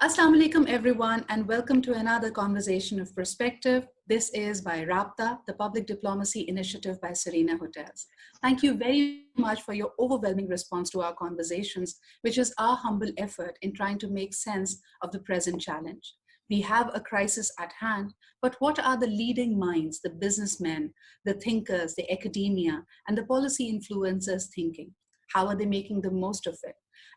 Assalamu alaikum everyone, and welcome to another conversation of perspective. This is by Raabta, the public diplomacy initiative by Serena Hotels. Thank you very much for your overwhelming response to our conversations, which is our humble effort in trying to make sense of the present challenge. We have a crisis at hand, but what are the leading minds, the businessmen, the thinkers, the academia, and the policy influencers thinking? How are they making the most of it?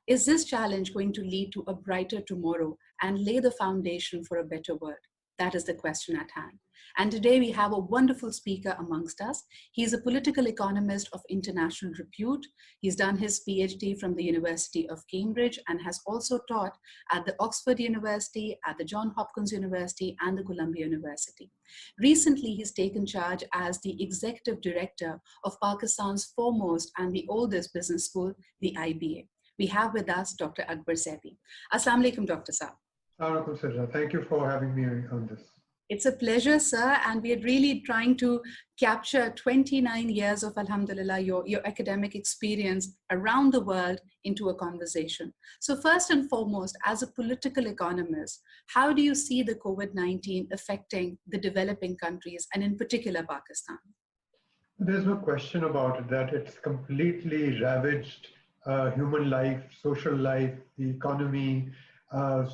Is this challenge going to lead to a brighter tomorrow and lay the foundation for a better world? That is the question at hand. And today we have a wonderful speaker amongst us. He's a political economist of international repute. He's done his PhD from the University of Cambridge and has also taught at the Oxford University, at the Johns Hopkins University, and the Columbia University. Recently, he's taken charge as the executive director of Pakistan's foremost and the oldest business school, the IBA. We have with us Dr. Akbar Zaidi. Assalamu alaikum, Dr. Saab. Assalamu alaikum, Sidra. Thank you for having me on this. It's a pleasure, sir. And we are really trying to capture 29 years of, alhamdulillah, your academic experience around the world into a conversation. So first and foremost, as a political economist, how do you see the COVID-19 affecting the developing countries and in particular Pakistan? There's no question about it that it's completely ravaged human life, social life, the economy,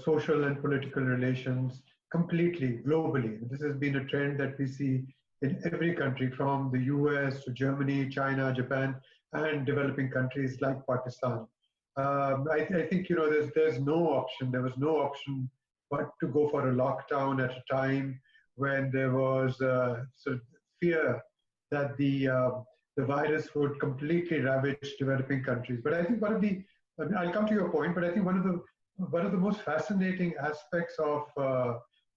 social and political relations, completely, globally. This has been a trend that we see in every country, from the US to Germany, China, Japan, and developing countries like Pakistan. I think, there's no option. There was no option but to go for a lockdown at a time when there was sort of fear that the virus would completely ravage developing countries. But I think I'll come to your point, but I think one of the most fascinating aspects of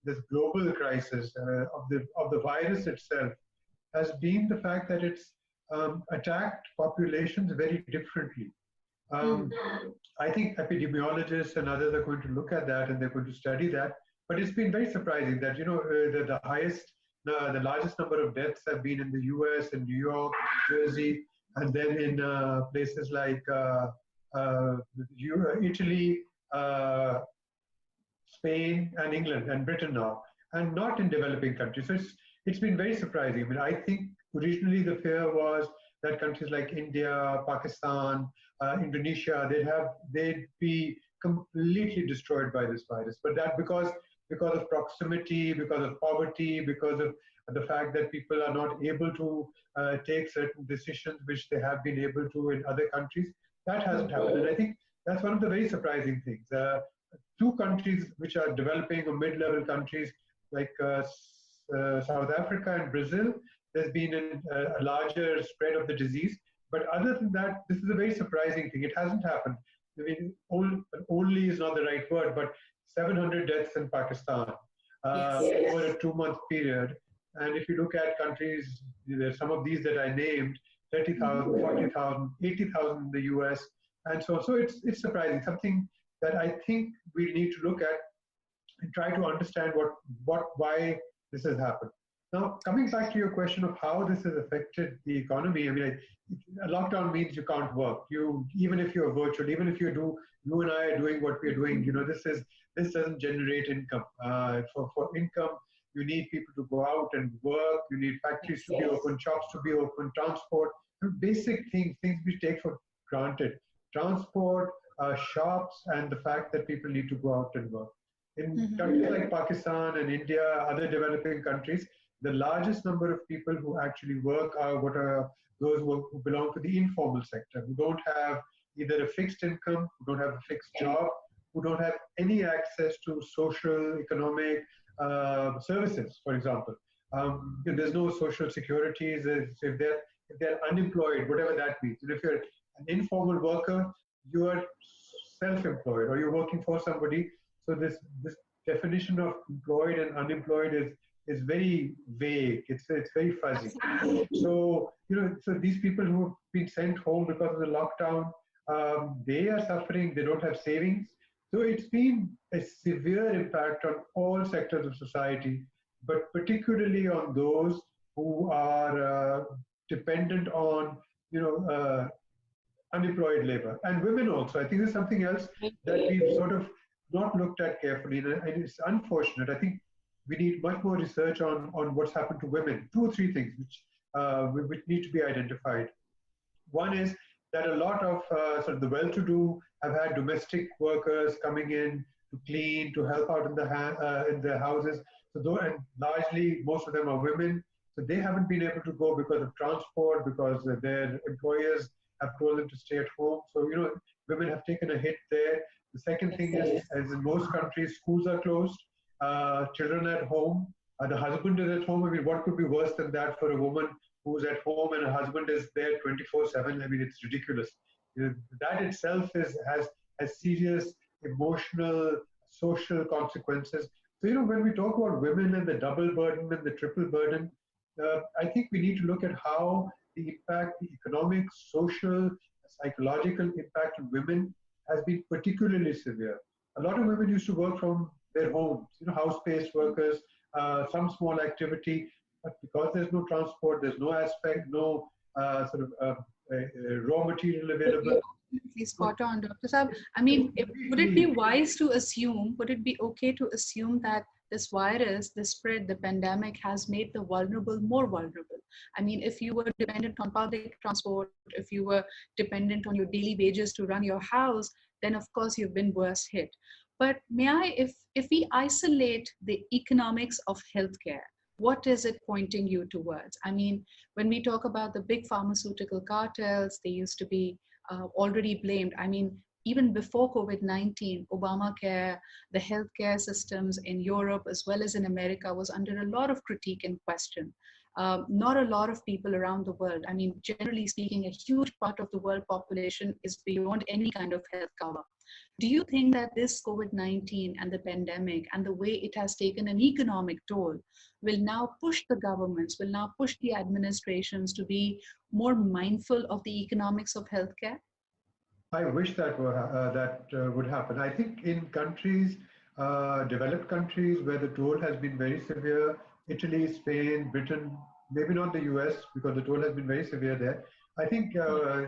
this global crisis of the virus itself has been the fact that it's attacked populations very differently. I think epidemiologists and others are going to look at that and they're going to study that. But it's been very surprising that the largest number of deaths have been in the US, in New York, New Jersey, and then in places like Italy, Spain, and England, and Britain now, and not in developing countries. So it's been very surprising. I mean, I think originally the fear was that countries like India, Pakistan, Indonesia, they'd be completely destroyed by this virus. But that because of proximity, because of poverty, because of the fact that people are not able to take certain decisions which they have been able to in other countries, that hasn't happened. And I think that's one of the very surprising things. Two countries which are developing, or mid-level countries like South Africa and Brazil, there's been a larger spread of the disease. But other than that, this is a very surprising thing. It hasn't happened. I mean, only is not the right word, but 700 deaths in Pakistan over a 2-month period. And if you look at countries, there's some of these that I named, 30,000, 40,000, 80,000 in the US. And so it's surprising, something that I think we need to look at and try to understand why this has happened. Now, coming back to your question of how this has affected the economy, I mean, a lockdown means you can't work. Even if you're virtual, even if you and I are doing what we're doing, this doesn't generate income. For income, you need people to go out and work. You need factories to be open, shops to be open, transport, basic things we take for granted. Transport, shops, and the fact that people need to go out and work. In countries like Pakistan and India, other developing countries, the largest number of people who actually work are those who belong to the informal sector, who don't have either a fixed income, who don't have a fixed job, who don't have any access to social, economic services, for example. There's no social security. If they're unemployed, whatever that means. And if you're an informal worker, you are self-employed or you're working for somebody. So this definition of employed and unemployed is very vague. It's very fuzzy. So these people who have been sent home because of the lockdown, they are suffering. They don't have savings. So it's been a severe impact on all sectors of society, but particularly on those who are dependent on unemployed labor, and women also. I think there's something else that we've sort of not looked at carefully, and it's unfortunate. I think we need much more research on what's happened to women. Two or three things which need to be identified. One is that a lot of sort of the well-to-do have had domestic workers coming in to clean, to help out in in their houses. So though, and largely most of them are women, so they haven't been able to go because of transport, because their employers have told them to stay at home. So women have taken a hit there. The second thing is, as in most countries, schools are closed, children are at home, the husband is at home. I mean, what could be worse than that for a woman who's at home and her husband is there 24/7? I mean, it's ridiculous. That itself has serious emotional, social consequences. So, when we talk about women and the double burden and the triple burden, I think we need to look at how the impact, the economic, social, psychological impact on women has been particularly severe. A lot of women used to work from their homes, house-based workers, some small activity, but because there's no transport, there's no aspect, no raw material available. Absolutely spot on, Dr. Saab. I mean, would it be wise to assume, would it be okay to assume that this virus, the spread, the pandemic has made the vulnerable more vulnerable? I mean, if you were dependent on public transport, if you were dependent on your daily wages to run your house, then of course you've been worse hit. But if we isolate the economics of healthcare, what is it pointing you towards? I mean, when we talk about the big pharmaceutical cartels, they used to be already blamed. I mean, even before COVID-19, Obamacare, the healthcare systems in Europe as well as in America was under a lot of critique and question. Not a lot of people around the world. I mean, generally speaking, a huge part of the world population is beyond any kind of health cover. Do you think that this COVID-19 and the pandemic and the way it has taken an economic toll will now push the governments, will now push the administrations to be more mindful of the economics of healthcare? I wish that would happen. I think in countries, developed countries where the toll has been very severe, Italy, Spain, Britain, maybe not the US because the toll has been very severe there. I think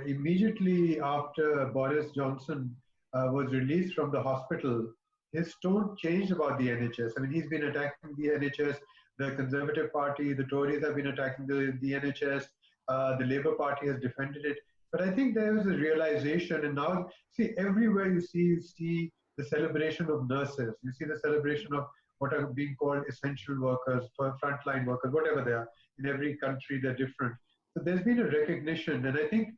immediately after Boris Johnson was released from the hospital, his tone changed about the NHS. I mean, he's been attacking the NHS. The Conservative Party, the Tories have been attacking the NHS. The Labour Party has defended it. But I think there is a realization, and now, see, everywhere you see the celebration of nurses. You see the celebration of what are being called essential workers, frontline workers, whatever they are. In every country, they're different. So there's been a recognition, and I think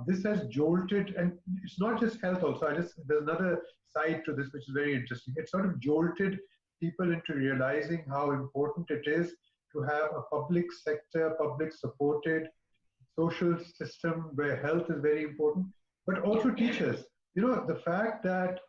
this has jolted, and it's not just health also. There's another side to this which is very interesting. It sort of jolted people into realizing how important it is to have a public sector, public supported social system where health is very important, but also teachers. The fact that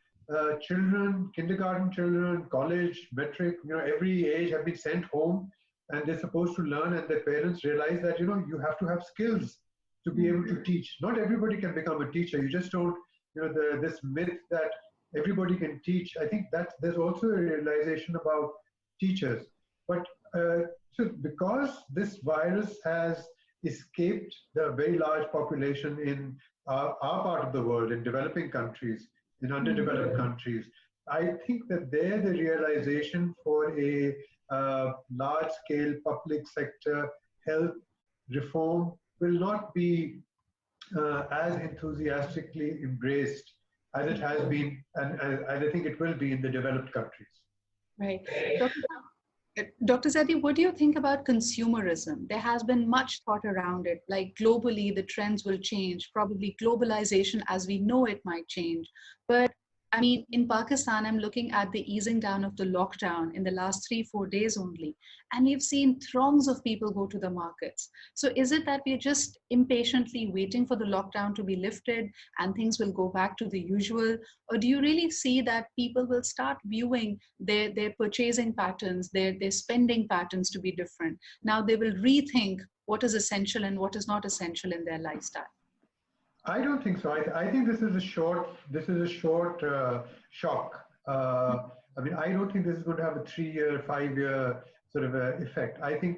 children, kindergarten children, college, metric, every age have been sent home and they're supposed to learn, and their parents realize that, you have to have skills to be able to teach. Not everybody can become a teacher. You just don't, this myth that everybody can teach. I think that there's also a realization about teachers. But so because this virus has escaped the very large population in our part of the world, in developing countries, in underdeveloped countries, I think that there the realization for a large-scale public sector health reform will not be as enthusiastically embraced as it has been, and as I think it will be in the developed countries. Right. Dr. Zaidi, what do you think about consumerism? There has been much thought around it, like globally the trends will change, probably globalization as we know it might change. But I mean, in Pakistan, I'm looking at the easing down of the lockdown in the last 3-4 days only, and we've seen throngs of people go to the markets. So is it that we're just impatiently waiting for the lockdown to be lifted and things will go back to the usual? Or do you really see that people will start viewing their purchasing patterns, their spending patterns to be different? Now they will rethink what is essential and what is not essential in their lifestyle. I don't think so. I think this is a short shock. I mean, I don't think this is going to have a 3-year, 5-year sort of effect. I think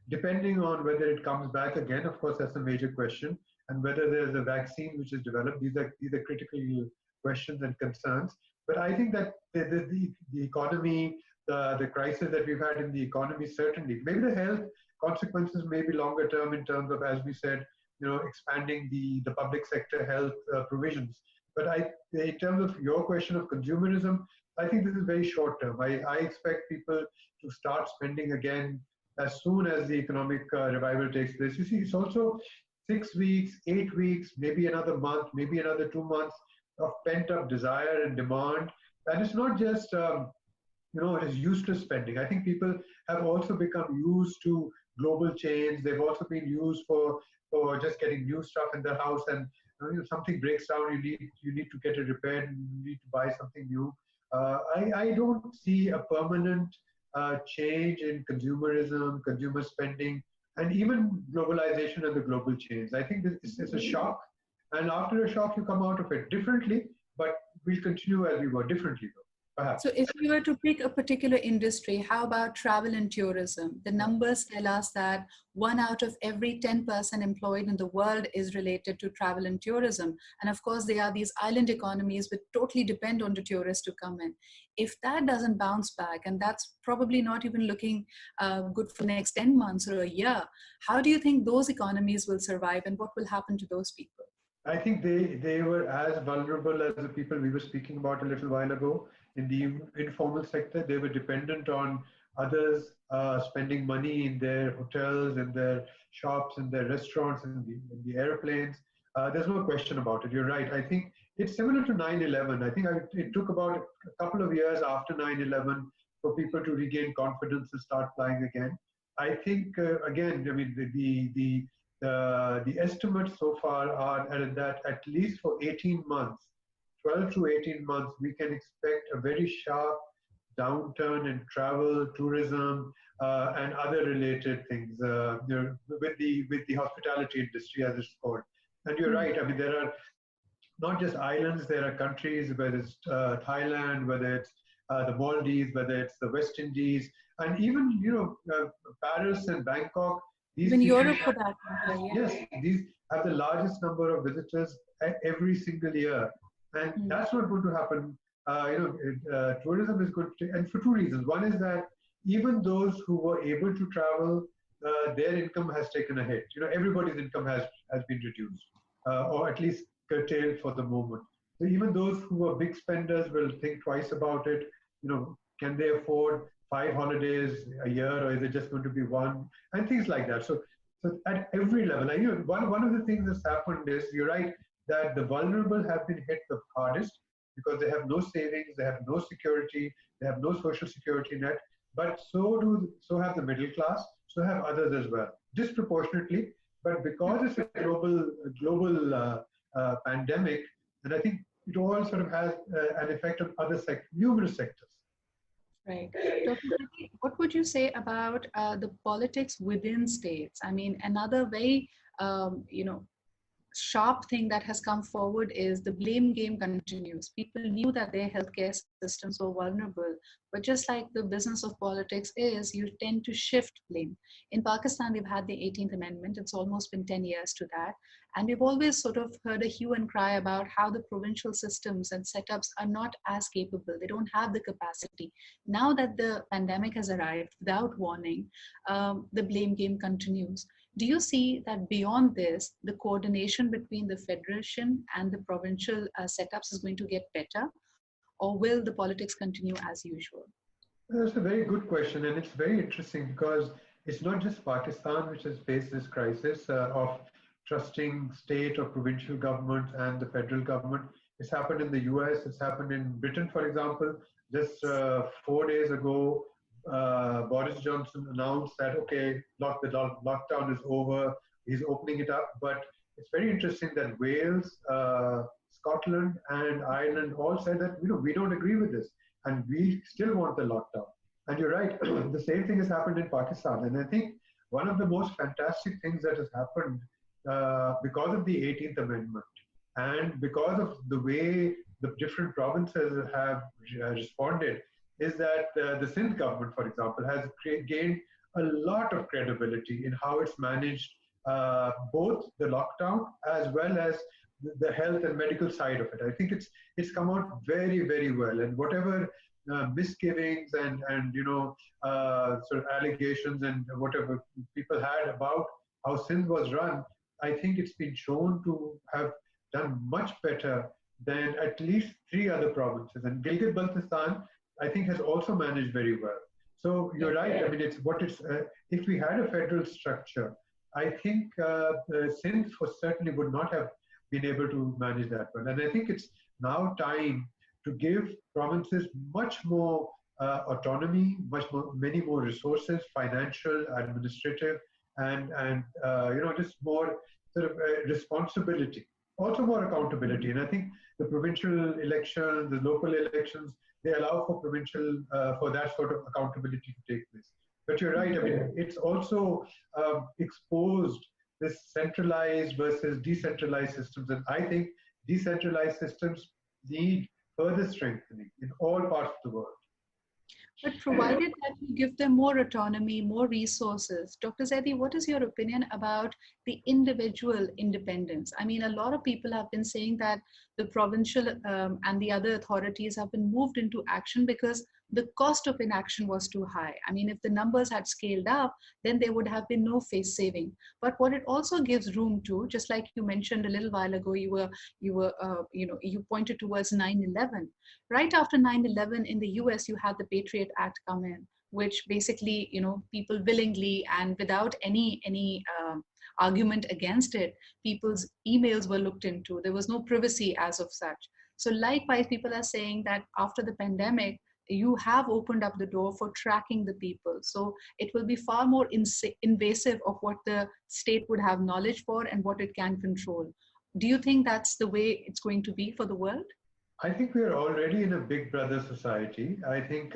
depending on whether it comes back again, of course, that's a major question, and whether there's a vaccine which is developed. These are critical questions and concerns. But I think that the economy, the crisis that we've had in the economy, certainly, maybe the health consequences may be longer term in terms of, as we said, expanding the public sector health provisions. But in terms of your question of consumerism, I think this is very short term. I expect people to start spending again as soon as the economic revival takes place. You see, it's also 6 weeks, 8 weeks, maybe another month, maybe another 2 months of pent up desire and demand. And it's not just, it's useless spending. I think people have also become used to global chains. They've also been used for just getting new stuff in their house, and something breaks down, you need to get it repaired, and you need to buy something new. I don't see a permanent change in consumerism, consumer spending, and even globalization and the global chains. I think this is a shock, and after a shock, you come out of it differently, but we'll continue as we were differently, though. Perhaps. So if you were to pick a particular industry, how about travel and tourism? The numbers tell us that 1 out of every 10 person employed in the world is related to travel and tourism. And of course, there are these island economies which totally depend on the tourists to come in. If that doesn't bounce back, and that's probably not even looking good for the next 10 months or a year, how do you think those economies will survive, and what will happen to those people? I think they were as vulnerable as the people we were speaking about a little while ago. In the informal sector, they were dependent on others spending money in their hotels, in their shops, in their restaurants, in the airplanes. There's no question about it. You're right. I think it's similar to 9/11. I think it took about a couple of years after 9/11 for people to regain confidence and start flying again. I think, again, I mean, the estimates so far are that at least for 18 months, 12 to 18 months, we can expect a very sharp downturn in travel, tourism, and other related things with the hospitality industry, as it's called. And you're right. I mean, there are not just islands. There are countries, whether it's Thailand, whether it's the Maldives, whether it's the West Indies, and even Paris and Bangkok. Even Europe, for that matter. Yes, these have the largest number of visitors every single year. And that's not going to happen. Tourism is good, and for two reasons. One is that even those who were able to travel, their income has taken a hit. Everybody's income has been reduced, or at least curtailed for the moment. So even those who are big spenders will think twice about it. Can they afford 5 holidays a year, or is it just going to be one? And things like that. So at every level, one of the things that's happened is, you're right, that the vulnerable have been hit the hardest because they have no savings, they have no security, they have no social security net. But so have the middle class, so have others as well, disproportionately. But because it's a global pandemic, and I think it all sort of has an effect on numerous sectors. Right. Dr. Zaidi, what would you say about the politics within states? I mean, another very, sharp thing that has come forward is the blame game continues. People knew that their healthcare systems were vulnerable, but just like the business of politics is, you tend to shift blame. In Pakistan, we've had the 18th Amendment. It's almost been 10 years to that. And we've always sort of heard a hue and cry about how the provincial systems and setups are not as capable. They don't have the capacity. Now that the pandemic has arrived without warning, the blame game continues. Do you see that beyond this, the coordination between the federation and the provincial setups is going to get better, or will the politics continue as usual? That's a very good question, and it's very interesting because it's not just Pakistan which has faced this crisis of trusting state or provincial government and the federal government. It's happened in the US, it's happened in Britain, for example. Just 4 days ago, Boris Johnson announced that, okay, the lockdown is over, he's opening it up. But it's very interesting that Wales, Scotland, and Ireland all said that, we don't agree with this, and we still want the lockdown. And you're right, the same thing has happened in Pakistan. And I think one of the most fantastic things that has happened because of the 18th Amendment and because of the way the different provinces have responded is that the Sindh government, for example, has gained a lot of credibility in how it's managed both the lockdown as well as the health and medical side of it. I think it's come out very, very well. And whatever misgivings and sort of allegations and whatever people had about how Sindh was run, I think it's been shown to have done much better than at least three other provinces. And Gilgit-Baltistan, I think, has also managed very well. So you're right. I mean, if we had a federal structure, I think Sindh certainly would not have been able to manage that well. And I think it's now time to give provinces much more autonomy, many more resources, financial, administrative, and just more sort of responsibility, also more accountability. And I think the provincial elections, the local elections, they allow for for that sort of accountability to take place. But you're right. I mean, it's also exposed this centralized versus decentralized systems, and I think decentralized systems need further strengthening in all parts of the world. But provided that you give them more autonomy, more resources, Dr. Zaidi, what is your opinion about the individual independence? I mean, a lot of people have been saying that the provincial and the other authorities have been moved into action because the cost of inaction was too high. I mean, if the numbers had scaled up, then there would have been no face saving. But what it also gives room to, just like you mentioned a little while ago, you pointed towards 9/11. Right after 9/11 in the US, you had the Patriot Act come in, which basically, people willingly and without any argument against it, people's emails were looked into. There was no privacy as of such. So likewise, people are saying that after the pandemic, you have opened up the door for tracking the people. So it will be far more invasive of what the state would have knowledge for and what it can control. Do you think that's the way it's going to be for the world? I think we are already in a big brother society. I think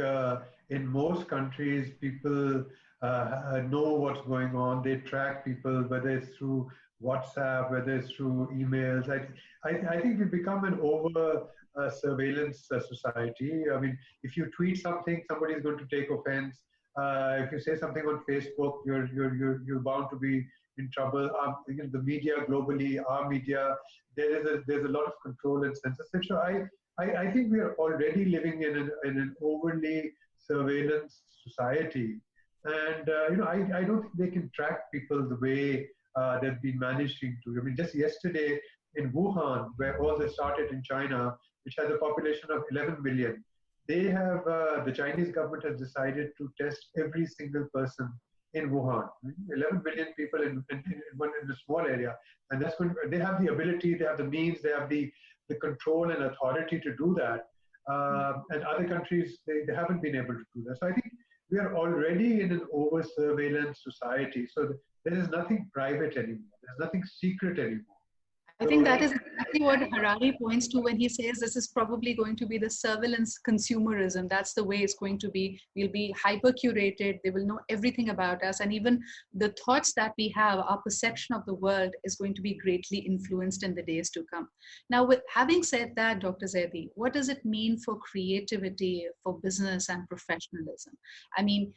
in most countries, people know what's going on. They track people, whether it's through WhatsApp, whether it's through emails. I think we've become an over surveillance society. I mean, if you tweet something, somebody is going to take offense. If you say something on Facebook, you're bound to be in trouble. The media globally, our media, there's a lot of control and censorship. So I think we are already living in an overly surveillance society, and I don't think they can track people the way they've been managing to. I mean, just yesterday in Wuhan, where all this started in China, which has a population of 11 million, they have the Chinese government has decided to test every single person in Wuhan. 11 million people in a small area, and that's when they have the ability, they have the means, they have the control and authority to do that. And other countries, they haven't been able to do that. So I think we are already in an over surveillance society. So there is nothing private anymore. There's nothing secret anymore. I think that is exactly what Harari points to when he says this is probably going to be the surveillance consumerism. That's the way it's going to be. We'll be hyper curated. They will know everything about us. And even the thoughts that we have, our perception of the world is going to be greatly influenced in the days to come. Now, with having said that, Dr. Zaidi, what does it mean for creativity, for business and professionalism? I mean,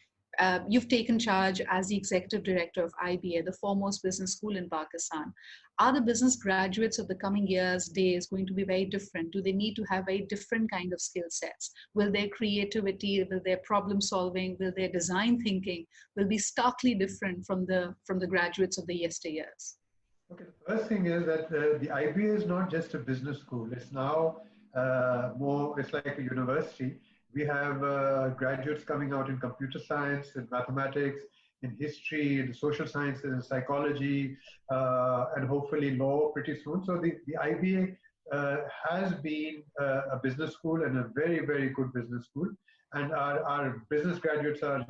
you've taken charge as the executive director of IBA, the foremost business school in Pakistan. Are the business graduates of the coming years, days going to be very different? Do they need to have very different kind of skill sets? Will their creativity, will their problem solving, will their design thinking will be starkly different from the graduates of the yesteryears? Okay, the first thing is that the IBA is not just a business school. It's now it's like a university. We have graduates coming out in computer science, in mathematics, in history, in social sciences, in psychology, and hopefully law pretty soon. So the IBA has been a business school and a very, very good business school. And our business graduates are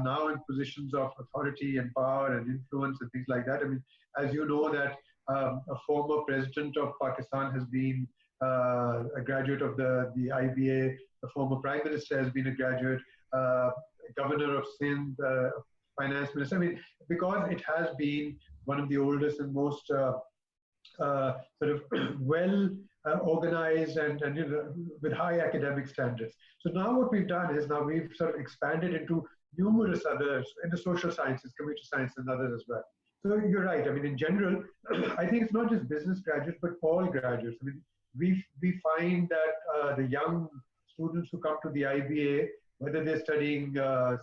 now in positions of authority and power and influence and things like that. I mean, as you know that a former president of Pakistan has been a graduate of the IBA, the former prime minister has been a graduate, governor of Sindh, finance minister. I mean, because it has been one of the oldest and most sort of well organized and with high academic standards. So now what we've done is now we've sort of expanded into numerous others in the social sciences, computer science, and others as well. So you're right. I mean, in general, I think it's not just business graduates, but all graduates. I mean, we find that the young students who come to the IBA, whether they're studying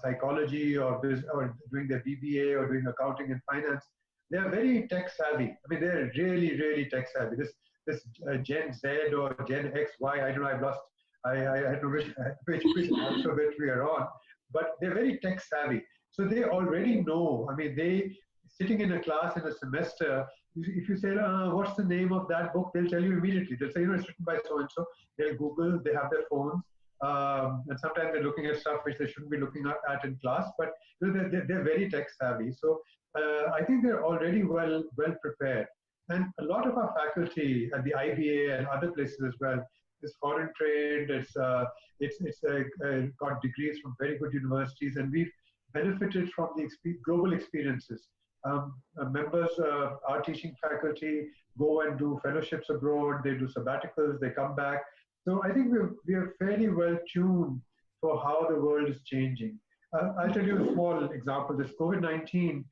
psychology or doing their BBA or doing accounting and finance, they are very tech savvy. I mean, they're really, really tech savvy. This Gen Z or Gen X, Y, I don't know. I've lost. I don't know which alphabet we are on, but they're very tech savvy. So they already know. I mean, they sitting in a class in a semester, if you say, what's the name of that book, they'll tell you immediately. They'll say, it's written by so and so. They'll Google, they have their phones, and sometimes they're looking at stuff which they shouldn't be looking at in class, but they're very tech savvy. So I think they're already well prepared. And a lot of our faculty at the IBA and other places as well is foreign trained. It's got degrees from very good universities, and we've benefited from the global experiences. Members, our teaching faculty go and do fellowships abroad, they do sabbaticals, they come back. So I think we are fairly well tuned for how the world is changing. I'll tell you a small example. This COVID-19,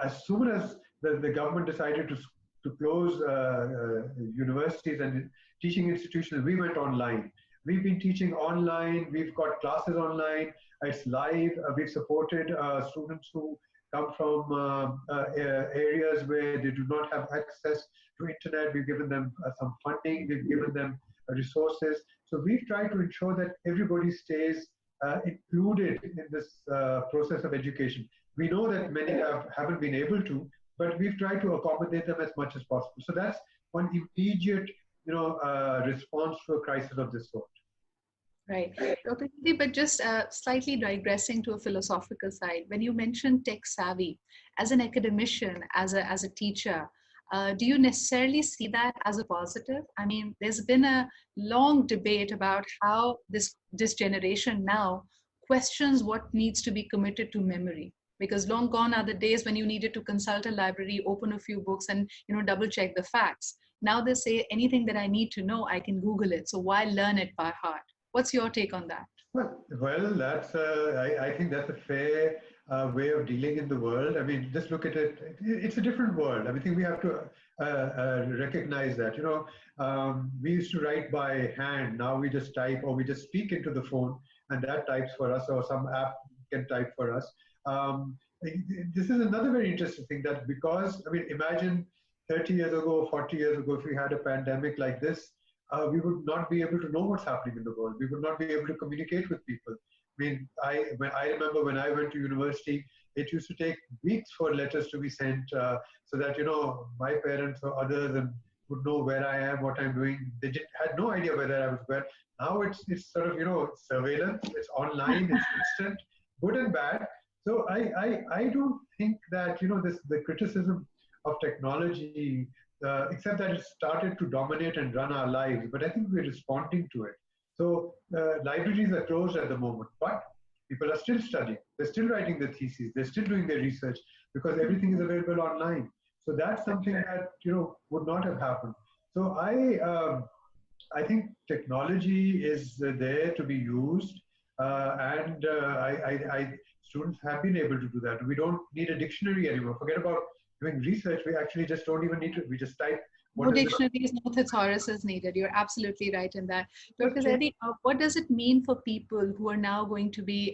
as soon as the government decided to close universities and teaching institutions, we went online. We've been teaching online, we've got classes online, it's live. We've supported students who come from areas where they do not have access to internet. We've given them some funding, we've given them resources. So we've tried to ensure that everybody stays included in this process of education. We know that many haven't been able to, but we've tried to accommodate them as much as possible. So that's one immediate, response to a crisis of this sort. Right. Dr. Zaidi, but just slightly digressing to a philosophical side, when you mentioned tech savvy, as an academician, as a teacher, do you necessarily see that as a positive? I mean, there's been a long debate about how this generation now questions what needs to be committed to memory. Because long gone are the days when you needed to consult a library, open a few books, and double check the facts. Now they say anything that I need to know, I can Google it. So why learn it by heart? What's your take on that? Well, that's I think that's a fair way of dealing in the world. I mean, just look at it. It's a different world. I think we have to recognize that. We used to write by hand. Now we just type or we just speak into the phone, and that types for us, or some app can type for us. This is another very interesting thing, that because, imagine 30 years ago, 40 years ago, if we had a pandemic like this, we would not be able to know what's happening in the world. We would not be able to communicate with people. I remember when I went to university, it used to take weeks for letters to be sent, so that, my parents or others would know where I am, what I'm doing. They had no idea whether I was where. Now it's sort of, surveillance, it's online, it's instant, good and bad. So I don't think that, the criticism of technology, except that it started to dominate and run our lives, but I think we're responding to it. So libraries are closed at the moment, but people are still studying. They're still writing their theses. They're still doing their research because everything is available online. So that's something that, would not have happened. So I think technology is there to be used, and students have been able to do that. We don't need a dictionary anymore. Forget about doing research. We actually just don't even need to. We just type. No dictionaries, no thesaurus is needed. You're absolutely right in that. Dr. Zaidi, what does it mean for people who are now going to be,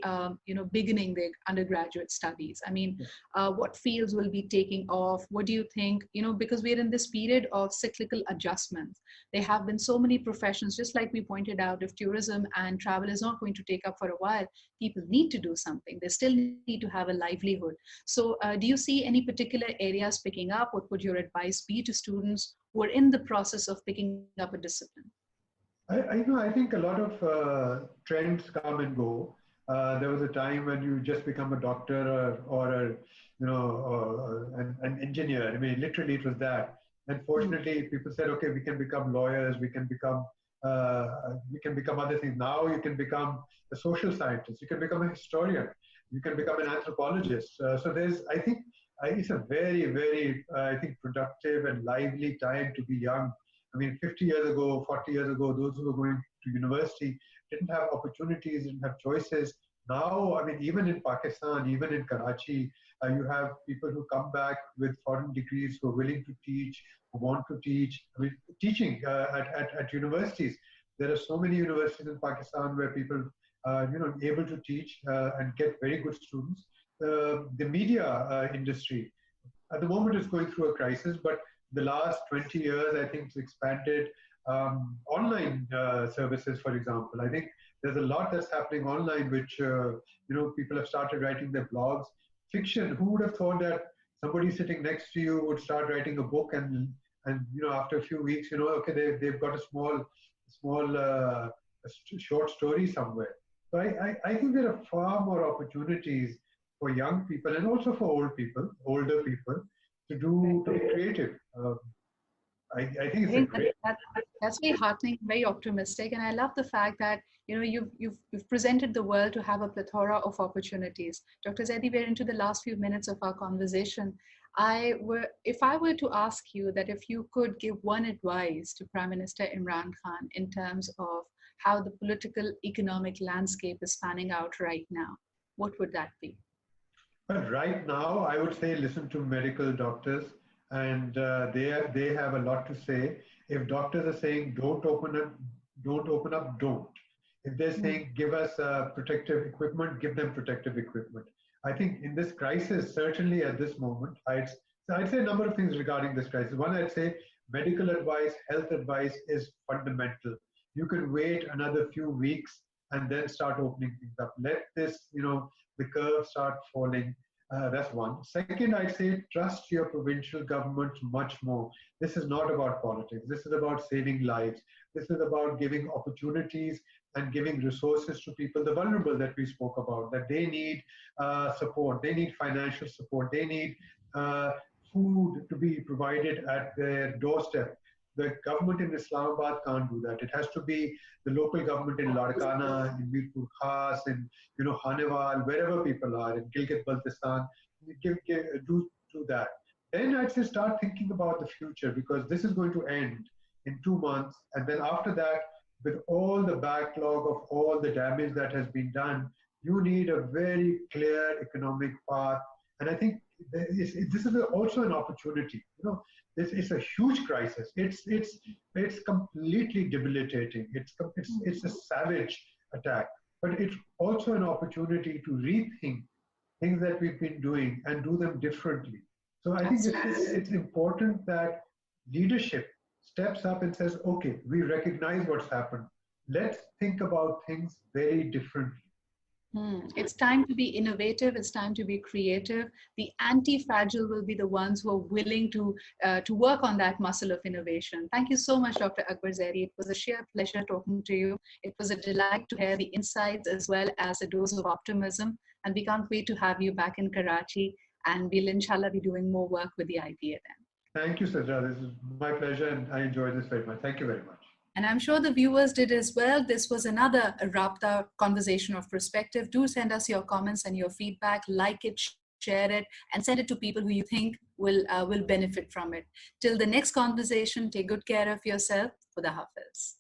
beginning their undergraduate studies? I mean, what fields will be taking off? What do you think? Because we're in this period of cyclical adjustments. There have been so many professions, just like we pointed out, if tourism and travel is not going to take up for a while, people need to do something. They still need to have a livelihood. So do you see any particular areas picking up? What would your advice be to students who are in the process of picking up a discipline? I think a lot of trends come and go. There was a time when you just become a doctor or an engineer. Literally it was that. And fortunately, people said, okay, we can become lawyers, we can become other things. Now you can become a social scientist, you can become a historian, you can become an anthropologist. So I think it's a very, very, productive and lively time to be young. 50 years ago, 40 years ago, those who were going to university didn't have opportunities, didn't have choices. Now, I mean, even in Pakistan, even in Karachi, you have people who come back with foreign degrees who are willing to teach, who want to teach. I mean, teaching at universities. There are so many universities in Pakistan where people, able to teach and get very good students. The media industry at the moment is going through a crisis, but the last 20 years, I think it's expanded. Online services, for example, I think there's a lot that's happening online, which people have started writing their blogs. Fiction. Who would have thought that somebody sitting next to you would start writing a book, and after a few weeks, okay, they've got a small short story somewhere. So I think there are far more opportunities for young people and also for older people, to be creative. I think I it's a think great. that's very heartening, very optimistic, and I love the fact that you've presented the world to have a plethora of opportunities. Dr. Zaidi, we're into the last few minutes of our conversation. If I were to ask you that if you could give one advice to Prime Minister Imran Khan in terms of how the political economic landscape is panning out right now, what would that be? But right now, I would say listen to medical doctors, and they have a lot to say. If doctors are saying don't open up, don't. If they're Mm. saying give us protective equipment, give them protective equipment. I think in this crisis, certainly at this moment, I'd say a number of things regarding this crisis. One, I'd say medical advice, health advice is fundamental. You can wait another few weeks and then start opening things up. Let this, the curve start falling. That's one. Second, I'd say trust your provincial governments much more. This is not about politics. This is about saving lives. This is about giving opportunities and giving resources to people, the vulnerable that we spoke about, that they need support, they need financial support, they need uh, food to be provided at their doorstep. The government in Islamabad can't do that. It has to be the local government in Larkana, in Mirpur Khas, in Hanewal, wherever people are, in Gilgit Baltistan, do that. Then I'd say start thinking about the future, because this is going to end in 2 months. And then after that, with all the backlog of all the damage that has been done, you need a very clear economic path. And I think this is also an opportunity. This is a huge crisis. It's completely debilitating. It's a savage attack, but it's also an opportunity to rethink things that we've been doing and do them differently. So I think it's important that leadership steps up and says, okay, we recognize what's happened. Let's think about things very differently. It's time to be innovative. It's time to be creative. The anti-fragile will be the ones who are willing to work on that muscle of innovation. Thank you so much, Dr. Akbar Zaidi. It was a sheer pleasure talking to you. It was a delight to hear the insights as well as a dose of optimism. And we can't wait to have you back in Karachi. And we'll inshallah be doing more work with the IPA then. Thank you, Sidra. This is my pleasure, and I enjoyed this very much. Thank you very much. And I'm sure the viewers did as well. This was another Raabta conversation of perspective. Do send us your comments and your feedback, like it, share it, and send it to people who you think will benefit from it. Till the next conversation, take good care of yourself. Khuda Hafiz.